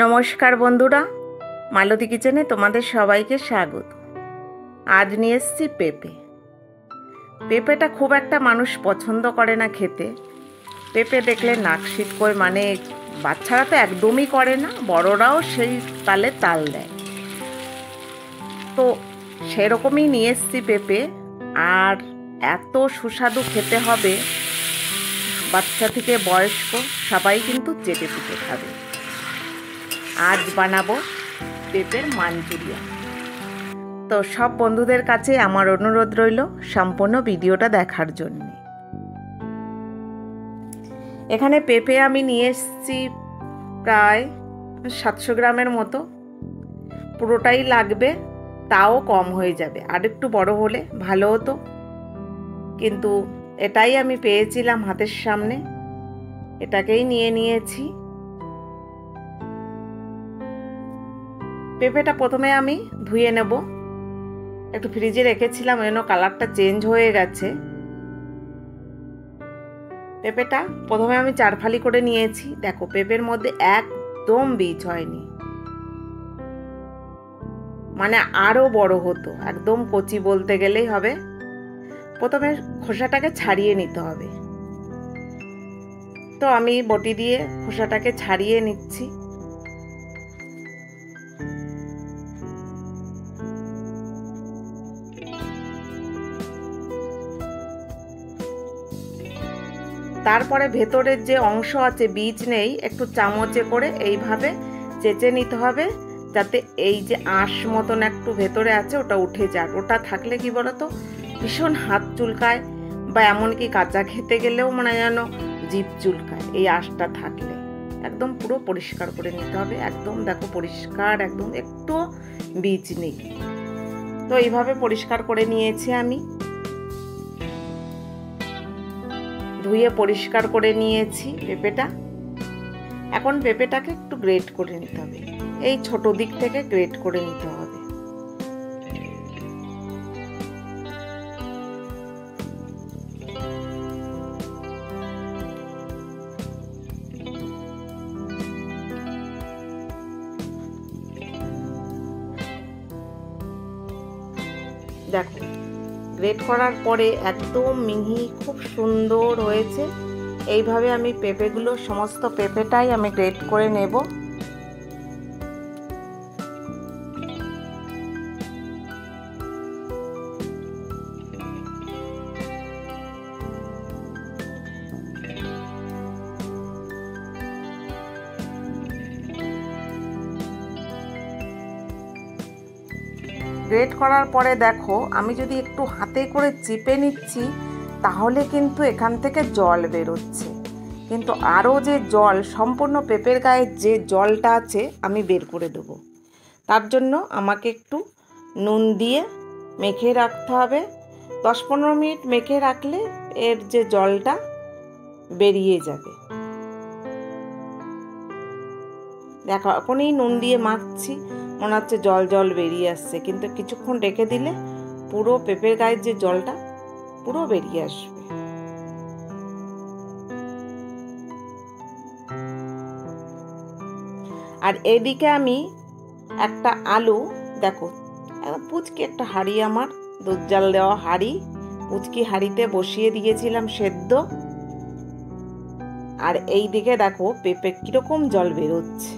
নমস্কার বন্ধুরা, মালতী কিচেনে তোমাদের সবাইকে স্বাগত। আজ নিয়ে এসেছি পেঁপে। পেঁপেটা খুব একটা মানুষ পছন্দ করে না খেতে। পেঁপে দেখলে নাক শীত করে, মানে বাচ্চারা তো একদমই করে না, বড়রাও সেই তালে তাল দেয়। তো সেরকমই নিয়ে এসেছি পেঁপে, আর এত সুস্বাদু খেতে হবে, বাচ্চা থেকে বয়স্ক সবাই কিন্তু চেটে পুটে খাবে। আজ বানাবো পেঁপের মাঞ্চুরিয়ান। তো সব বন্ধুদের কাছে আমার অনুরোধ রইল সম্পূর্ণ ভিডিওটা দেখার জন্য। এখানে পেঁপে আমি নিয়ে এসেছি প্রায় 700 গ্রামের মতো। পুরোটাই লাগবে, তাও কম হয়ে যাবে, আর একটু বড় হলে ভালো হতো, কিন্তু এটাই আমি পেয়েছিলাম হাতের সামনে, এটাকেই নিয়ে নিয়েছি। পেঁপেটা প্রথমে আমি ধুয়ে নেব, একটু ফ্রিজে রেখেছিলাম, এজন্য কালারটা চেঞ্জ হয়ে গেছে। পেঁপেটা প্রথমে আমি 4 ফালি করে নিয়েছি। দেখো, পেঁপের মধ্যে একদম বীজ হয়নি, মানে আরও বড় হতো, একদম কচি বলতে গেলেই হবে। প্রথমে খোসাটাকে ছাড়িয়ে নিতে হবে, তো আমি বটি দিয়ে খোসাটাকে ছাড়িয়ে নিচ্ছি। তারপরে ভেতরের যে অংশ আছে, বীজ নেই, একটু চামচে করে এইভাবে চেঁচে নিতে হবে, যাতে এই যে আঁশ মতন একটু ভেতরে আছে ওটা উঠে যাক। ওটা থাকলে কি বলতো, ভীষণ হাত চুলকায়, বা এমনকি কাঁচা খেতে গেলেও মনে যেন জিভ চুলকায় এই আঁশটা থাকলে। একদম পুরো পরিষ্কার করে নিতে হবে, একদম দেখো পরিষ্কার, একদম একটু বীজ নেই। তো এইভাবে পরিষ্কার করে নিয়েছি আমি, ধুয়ে পরিষ্কার করে নিয়েছি পেঁপেটা। এখন পেঁপেটাকে একটু গ্রেট করে নিতে হবে, এই ছোট দিক থেকে গ্রেট করে নিতে হবে। দেখো, গ্রেট করার পরে একদম মিহি, খুব সুন্দর হয়েছে। এইভাবে আমি পেঁপেগুলো, সমস্ত পেঁপেটাই আমি গ্রেট করে নেব। গ্রেট করার পরে দেখো, আমি যদি একটু হাতে করে চিপে নিচ্ছি, তাহলে কিন্তু এখান থেকে জল বেরোচ্ছে, কিন্তু আরও যে জল, সম্পূর্ণ পেঁপের গায়ে যে জলটা আছে আমি বের করে দেব। তার জন্য আমাকে একটু নুন দিয়ে মেখে রাখতে হবে। 10-15 মিনিট মেখে রাখলে এর যে জলটা বেরিয়ে যাবে। দেখো, এখনই নুন দিয়ে মাখছি, মনে হচ্ছে জল জল বেরিয়ে আসছে, কিন্তু কিছুক্ষণ রেখে দিলে পুরো পেঁপের গায়ের যে জলটা পুরো বেরিয়ে আসবে। আর এদিকে আমি একটা আলু, দেখো পুচকি একটা হাঁড়ি, আমার দুধ জাল দেওয়া হাঁড়ি, পুচকি হাঁড়িতে বসিয়ে দিয়েছিলাম সেদ্ধ। আর এই দিকে দেখো পেঁপে কিরকম জল বেরোচ্ছে।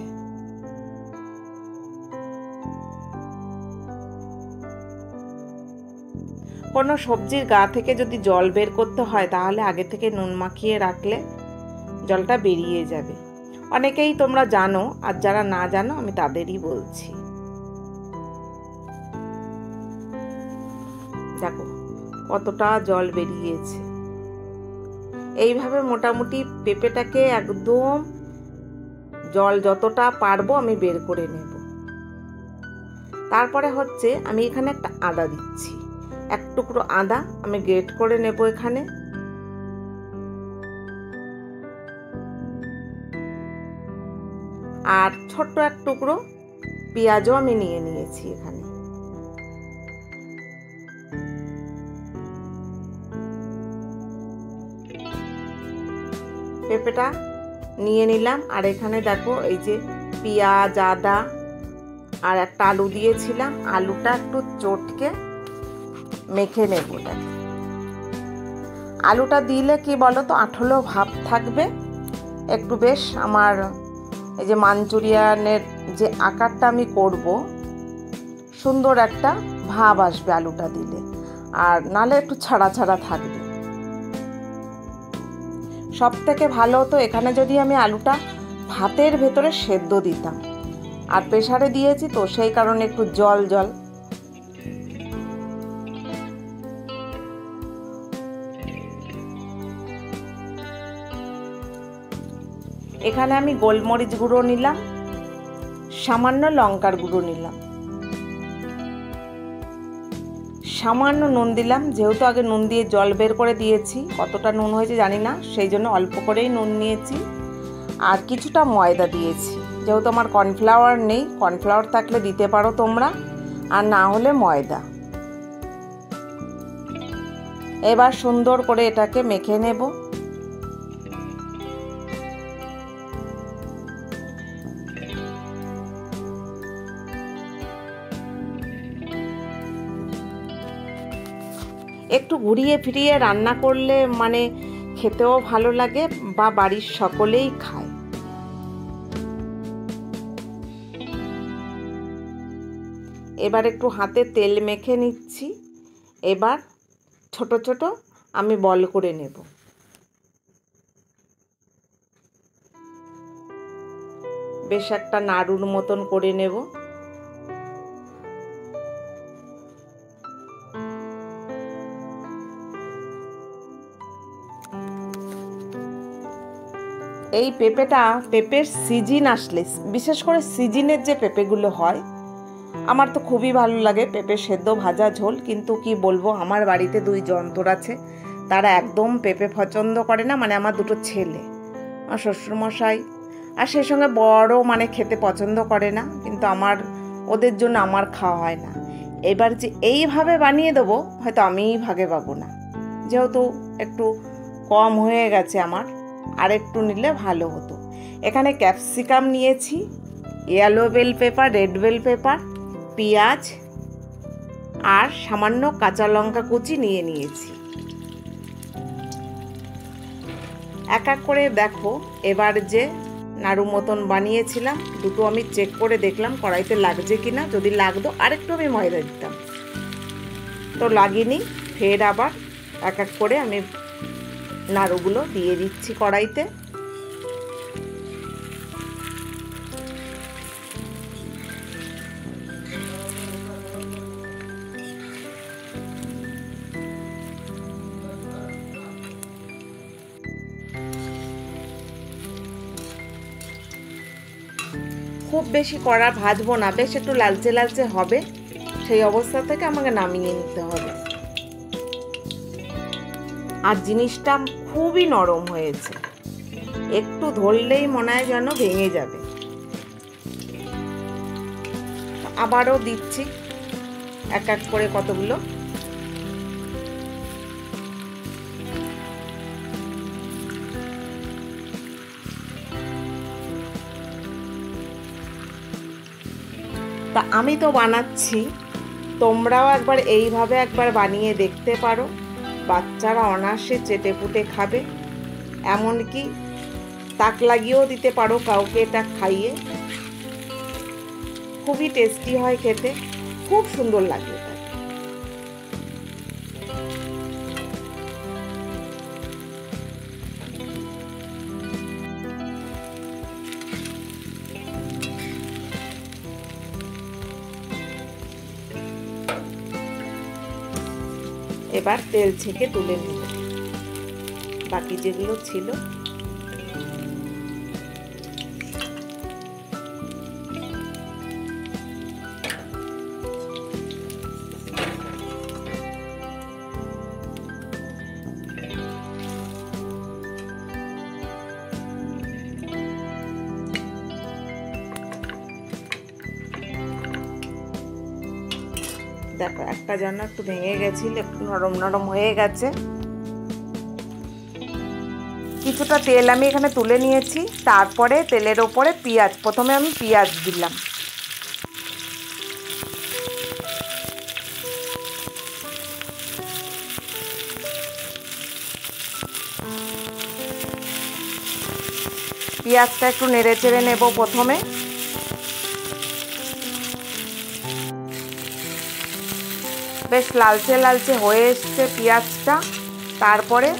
কোনো সবজির গা থেকে যদি জল বের করতে হয়, তাহলে আগে থেকে নুন মাখিয়ে রাখলে জলটা বেরিয়ে যাবে। অনেকেই তোমরা জানো, আর যারা না জানো আমি তাদেরই বলছি। দেখো কতটা জল বেরিয়েছে। এইভাবে মোটামুটি পেঁপেটাকে একদম জল যতটা পারবো আমি বের করে নেব। তারপরে হচ্ছে, আমি এখানে একটা আদা দিচ্ছি, এক টুকরো আদা আমি গ্রেট করে নেব এখানে। আর ছোট্ট এক টুকরো পেঁয়াজও আমি নিয়ে নিয়েছি এখানে। পেঁপেটা নিয়ে নিলাম, আর এখানে দেখো এই যে পেঁয়াজ, আদা আর একটা আলু দিয়েছিলাম। আলুটা একটু চটকে মেখে নেব ওটাকে। আলুটা দিলে কি বলো তো, আঠলো ভাব থাকবে একটু, বেশ আমার এই যে মাঞ্চুরিয়ানের যে আকারটা আমি করব, সুন্দর একটা ভাব আসবে আলুটা দিলে, আর নালে একটু ছাড়া ছাড়া থাকবে। সব থেকে ভালো হতো এখানে যদি আমি আলুটা ভাতের ভেতরে সেদ্ধ দিতাম, আর প্রেসারে দিয়েছি তো সেই কারণে একটু জল জল। এখানে আমি গোলমরিচ গুঁড়ো নিলাম, সামান্য লঙ্কার গুঁড়ো নিলাম, সামান্য নুন দিলাম, যেহেতু আগে নুন দিয়ে জল বের করে দিয়েছি, কতটা নুন হয়েছে জানি না, সেই জন্য অল্প করেই নুন নিয়েছি। আর কিছুটা ময়দা দিয়েছি, যেহেতু আমার কর্নফ্লাওয়ার নেই, কর্নফ্লাওয়ার থাকলে দিতে পারো তোমরা, আর না হলে ময়দা। এবার সুন্দর করে এটাকে মেখে নেব। একটু ঘুরিয়ে ফিরিয়ে রান্না করলে মানে খেতেও ভালো লাগে, বা বাড়ির সকলেই খায়। এবার একটু হাতে তেল মেখে নিচ্ছি। এবার ছোট ছোট আমি বল করে নেব। বেশ একটা নাড়ুর মতন করে নেব। এই পেঁপের সিজন আসলে, বিশেষ করে সিজনের যে পেঁপেগুলো হয়, আমার তো খুবই ভালো লাগে পেঁপে সেদ্ধ, ভাজা, ঝোল। কিন্তু কি বলবো, আমার বাড়িতে 2 যন্ত্র আছে, তারা একদম পেঁপে পছন্দ করে না, মানে আমার 2 ছেলে, আমার শ্বশুরমশাই, আর সেই সঙ্গে বড় মানে খেতে পছন্দ করে না, কিন্তু ওদের জন্য আমার খাওয়া হয় না। এবার যে এইভাবে বানিয়ে দেবো, হয়তো আমিই ভাগে পাবো না, যেহেতু একটু কম হয়ে গেছে আমার, আর একটু নিলে ভালো হতো। এখানে ক্যাপসিকাম নিয়েছি, yellow bell pepper, red bell pepper, পেঁয়াজ আর সামান্য কাঁচা লঙ্কা কুচি নিয়েছি। এক এক করে দেখো, এবার যে নাড়ু মতন বানিয়েছিলাম, 2টো আমি চেক করে দেখলাম কড়াইতে লাগছে কিনা, যদি লাগতো আরেকটু আমি ময়দা দিতাম, তো লাগেনি। ফের আবার এক এক করে আমি নাড়ুগুলো দিয়ে দিচ্ছি কড়াইতে। খুব বেশি কড়া ভাজবো না, বেশ একটু লালচে লালচে হবে, সেই অবস্থা থেকে আমাকে নামিয়ে নিতে হবে। আর জিনিসটা খুবই নরম হয়েছে, একটু ধরলেই মনে হয় যেন ভেঙে যাবে। আবারও দিচ্ছি এক এক করে কতগুলো। তা আমি তো বানাচ্ছি, তোমরাও একবার এইভাবে একবার বানিয়ে দেখতে পারো, বাচ্চারা অনায়াসে চেটেপুটে খাবে, এমনকি তাক লাগিয়েও দিতে পারো কাউকে এটা খাইয়ে। খুবই টেস্টি হয় খেতে, খুব সুন্দর লাগে এটা। এবার তেল ছেঁকে তুলে নিব বাকি যেগুলো ছিল। দেখো একটা যেন একটু ভেঙে গেছিল, একটু নরম নরম হয়ে গেছে। কিছুটা তেল আমি এখানে তুলে নিয়েছি। তারপরে তেলের ওপরে পেঁয়াজ, প্রথমে আমি পেঁয়াজ দিলাম। পেঁয়াজটা একটু নেড়ে চেড়ে নেব প্রথমে। বেশ লালচে লালচে হয়ে এসছে পেঁয়াজটা। তারপরে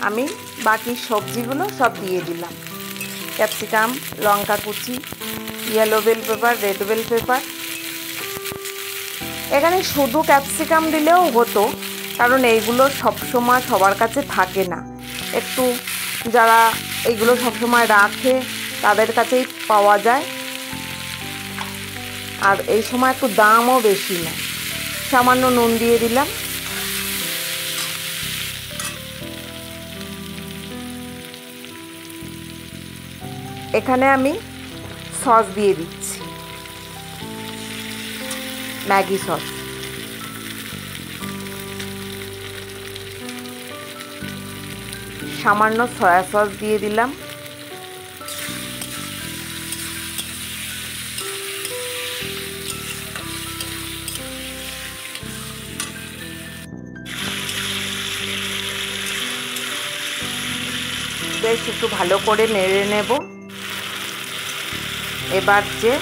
আমি বাকি সবজিগুলো সব দিয়ে দিলাম। ক্যাপসিকাম, লঙ্কা কুচি, yellow bell pepper, red bell pepper. এখানে শুধু ক্যাপসিকাম দিলেও হতো, কারণ এইগুলো সবসময় সবার কাছে থাকে না। একটু যারা এইগুলো সবসময় রাখে তাদের কাছেই পাওয়া যায়, আর এই সময় একটু দামও বেশি না। সামান্য নুন দিয়ে দিলাম। এখানে আমি সস দিয়ে দিচ্ছি, ম্যাগি সস। সামান্য সয়া সস দিয়ে দিলাম। বেশ একটু ভালো করে নেড়ে নেব। এবার যে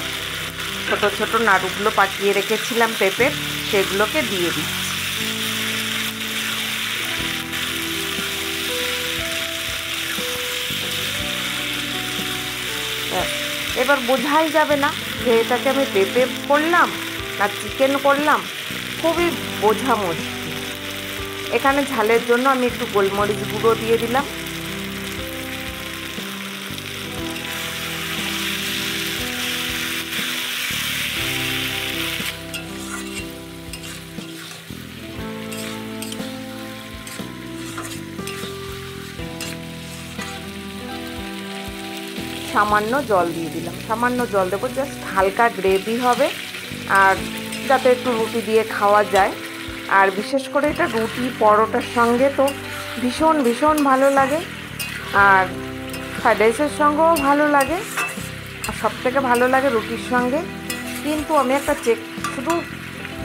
ছোট ছোট নাড়ুগুলো পাকিয়ে রেখেছিলাম পেঁপের, সেগুলোকে দিয়ে দিচ্ছি। এবার বোঝাই যাবে না যে এটাকে আমি পেঁপে করলাম না চিকেন করলাম, খুবই বোঝা মুশকিল। এখানে ঝালের জন্য আমি একটু গোলমরিচ গুঁড়ো দিয়ে দিলাম। সামান্য জল দিয়ে দিলাম। সামান্য জল দেবো, জাস্ট হালকা গ্রেভি হবে, আর যাতে একটু রুটি দিয়ে খাওয়া যায়। আর বিশেষ করে এটা রুটি পরোটার সঙ্গে তো ভীষণ ভীষণ ভালো লাগে, আর ফ্রাইড রাইসের সঙ্গেও ভালো লাগে, আর সবথেকে ভালো লাগে রুটির সঙ্গে। কিন্তু আমি একটা শুধু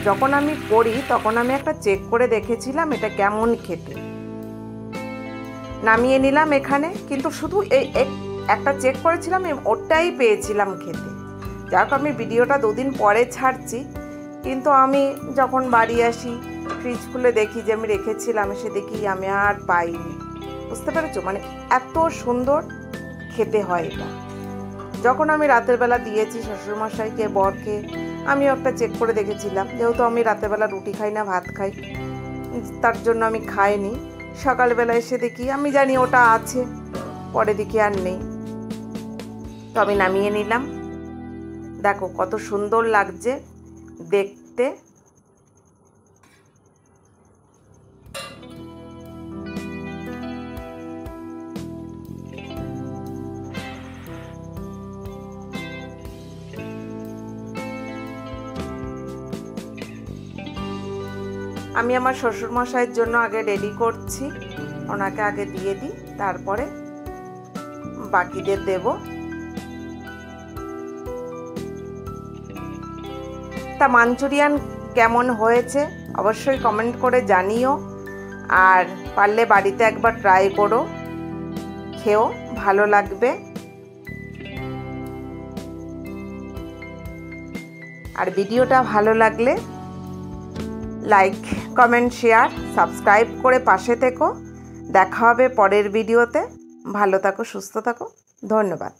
যখন আমি করি তখন আমি একটা চেক করে দেখেছিলাম এটা কেমন খেতে। নামিয়ে নিলাম এখানে, কিন্তু শুধু এই একটা চেক করেছিলাম, ওটাই পেয়েছিলাম খেতে। যাক, আমি ভিডিওটা 2 দিন পরে ছাড়ছি, কিন্তু আমি যখন বাড়ি আসি ফ্রিজ খুলে দেখি যে আমি রেখেছিলাম, এসে দেখি আমি আর পাইনি। বুঝতে পেরেছো? মানে এত সুন্দর খেতে হয় এটা। যখন আমি রাতের বেলা দিয়েছি শ্বশুরমশাইকে, বরকে, আমিও একটা চেক করে দেখেছিলাম। যেহেতু আমি রাতের বেলা রুটি খাই না, ভাত খাই, তার জন্য আমি খাইনি। সকালবেলা এসে দেখি, আমি জানি ওটা আছে, পরে দেখি আর নেই। তো আমি নামিয়ে নিলাম। দেখো কত সুন্দর লাগছে দেখতে। আমি আমার শ্বশুরমশাইয়ের জন্য আগে রেডি করছি, ওনাকে আগে দিয়ে দিই, তারপরে বাকিদের দেব। তা মাঞ্চুরিয়ান কেমন হয়েছে অবশ্যই কমেন্ট করে জানিও, আর পারলে বাড়িতে একবার ট্রাই করো, খেও, ভালো লাগবে। আর ভিডিওটা ভালো লাগলে লাইক, কমেন্ট, শেয়ার, সাবস্ক্রাইব করে পাশে থেকো। দেখা হবে পরের ভিডিওতে। ভালো থাকো, সুস্থ থাকো, ধন্যবাদ।